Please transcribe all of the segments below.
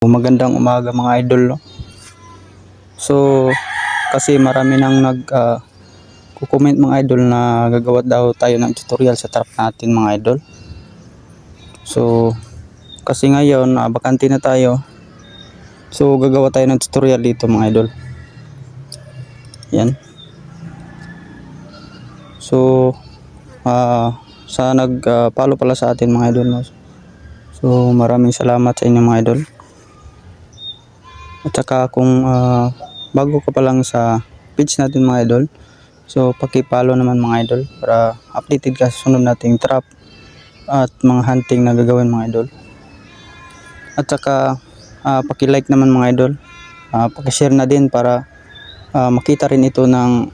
Magandang umaga mga idol, no? So kasi marami nang comment mga idol na gagawa daw tayo ng tutorial sa trap natin mga idol. So kasi ngayon bakante na tayo, so gagawa tayo ng tutorial dito mga idol. Yan. So sa follow pala sa atin mga idol, no? So maraming salamat sa inyo mga idol. At saka kung bago ka pa lang sa page natin mga idol, so paki-follow naman mga idol para updated ka sa sunod nating trap at mga hunting na gagawin mga idol. At saka paki-like naman mga idol, paki-share na din para makita rin ito ng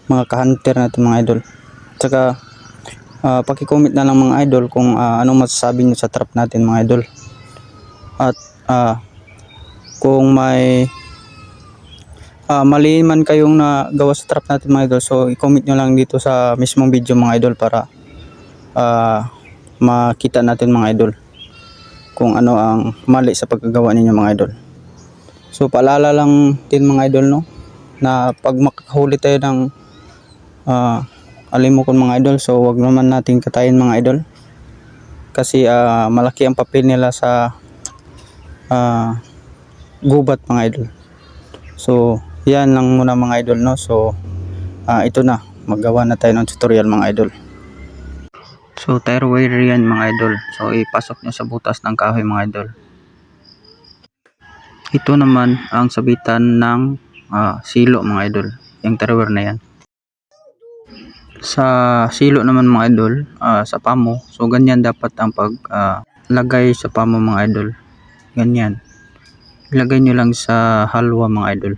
mga ka-hunter natin mga idol. At saka paki-comment na lang mga idol kung anong masasabi nyo sa trap natin mga idol. At kung may mali man kayong nagawa sa trap natin mga idol, so i-comment nyo lang dito sa mismong video mga idol para makita natin mga idol kung ano ang mali sa pagkagawa ninyo mga idol. So paalala lang din mga idol, no, na pag makahuli tayo ng alimokon mga idol, so wag naman natin katayin mga idol kasi malaki ang papel nila sa gubat mga idol. So yan lang muna mga idol, no. So ito na, maggawa na tayo ng tutorial mga idol. So tire wire yan mga idol, so ipasok nyo sa butas ng kahoy mga idol. Ito naman ang sabitan ng silo mga idol, yung tire wire na yan. Sa silo naman mga idol, sa pamo, so ganyan dapat ang lagay sa pamo mga idol. Ganyan, ilagay nyo lang sa halwa mga idol.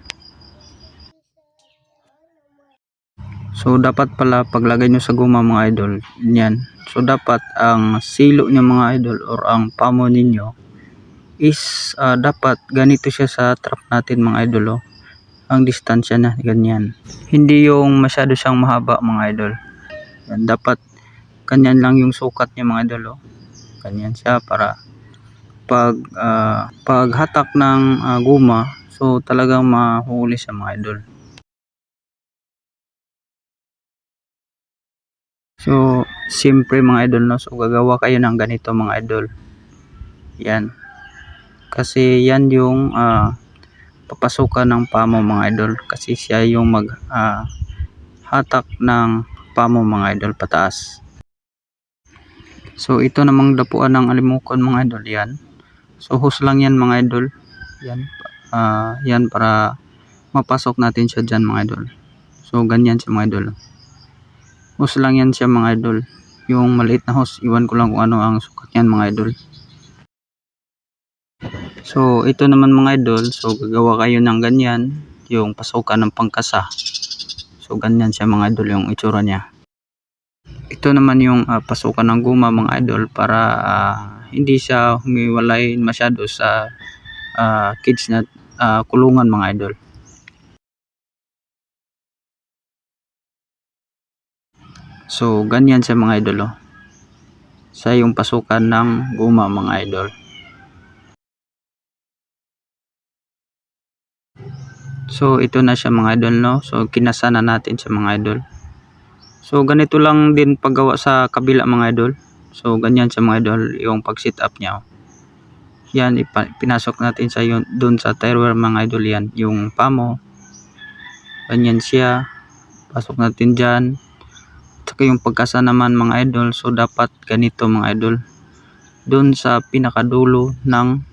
So dapat pala paglagay nyo sa guma mga idol, yan. So dapat ang silo nyo mga idol or ang pamo ninyo is dapat ganito siya sa trap natin mga idol, oh. Ang distansya na ganyan, hindi yung masyado siyang mahaba mga idol. Yan, dapat ganyan lang yung sukat niya mga idol, oh. Ganyan siya para pag hatak ng guma, so talagang mahuli siya mga idol. So siyempre mga idol, no, so gagawa kayo ng ganito mga idol. Yan, kasi yan yung papasukan ng pamo mga idol, kasi siya yung mag hatak ng pamo mga idol pataas. So ito namang dapuan ng alimokon mga idol, yan. So hose lang yan mga idol. Yan, yan para mapasok natin siya dyan mga idol. So ganyan siya mga idol. Hose lang yan siya mga idol. Yung maliit na hose, iwan ko lang kung ano ang sukat yan mga idol. So ito naman mga idol, so gagawa kayo ng ganyan, yung pasukan ng pangkasa. So ganyan siya mga idol yung itsura niya. Ito naman yung pasukan ng guma mga idol para hindi siya humiwalay masyado sa kids na kulungan mga idol. So ganyan siya mga idol, oh. Sa yung pasukan ng guma mga idol. So ito na siya mga idol, no. So kinasa na natin siya mga idol. So ganito lang din paggawa sa kabila mga idol. So ganyan siya mga idol yung pag sit up niya, oh. Yan, pinasok natin sa doon sa tire wire mga idol, yan yung pamo. Ganyan siya, pasok natin dyan. Saka yung pagkasa naman mga idol, so dapat ganito mga idol, doon sa pinakadulo ng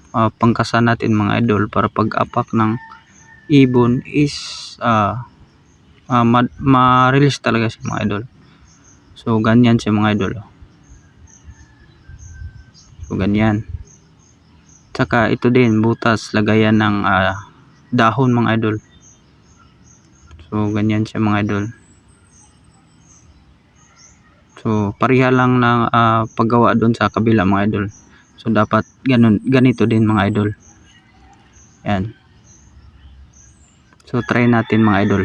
pangkasa natin mga idol, para pag apak ng ibon is ma-release talaga siya mga idol. So ganyan siya mga idol, oh. So ganyan. Saka ito din butas, lagayan ng dahon mga idol. So ganyan siya mga idol. So pareha lang ng paggawa doon sa kabila mga idol. So dapat ganito din mga idol. Yan. So try natin mga idol.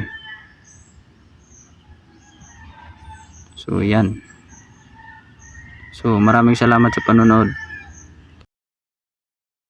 So yan. So maraming salamat sa panonood.